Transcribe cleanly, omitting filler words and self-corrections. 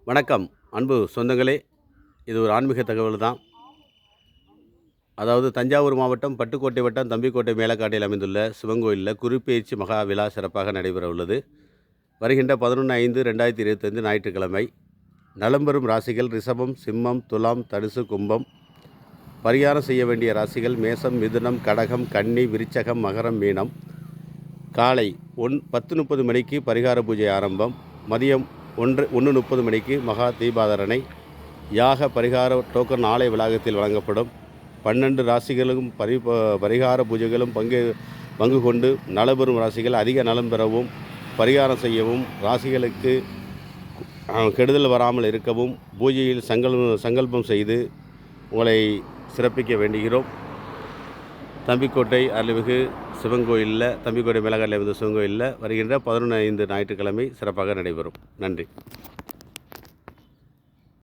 வணக்கம் அன்பு சொந்தங்களே. இது ஒரு ஆன்மீக தகவல் தான். அதாவது தஞ்சாவூர் மாவட்டம் பட்டுக்கோட்டை வட்டம் தம்பிக்கோட்டை மேலக்காட்டில் அமைந்துள்ள சிவன் கோயிலில் குருப்பெயர்ச்சி மகா விழா சிறப்பாக நடைபெற உள்ளது. வருகின்ற 11/5/2025 ஞாயிற்றுக்கிழமை. நலம் பெறும் ராசிகள் ரிஷபம், சிம்மம், துலாம், தனுசு, கும்பம். பரிகாரம் செய்ய வேண்டிய ராசிகள் மேசம், மிதுனம், கடகம், கன்னி, விருச்சகம், மகரம், மீனம். காலை 10:30 மணிக்கு பரிகார பூஜை ஆரம்பம். மதியம் 1:30 மணிக்கு மகா தீபாராதனை. யாக பரிகார டோக்கன் ஆலய வளாகத்தில் வழங்கப்படும். 12 ராசிகளும் பரிகார பூஜைகளும் பங்கு கொண்டு நலபெறும் ராசிகள் அதிக நலம் பெறவும், பரிகாரம் செய்யவும், ராசிகளுக்கு கெடுதல் வராமல் இருக்கவும் பூஜையில் சங்கல்பம் செய்து உங்களை சிறப்பிக்க வேண்டுகிறோம். தம்பிக்கோட்டை அருள்மிகு சிவன் கோயிலில், தம்பிக்கோட்டை மேலக்காட்டில் இருந்த சிவன் கோயிலில் வருகின்ற 11/5 ஞாயிற்றுக்கிழமை சிறப்பாக நடைபெறும். நன்றி.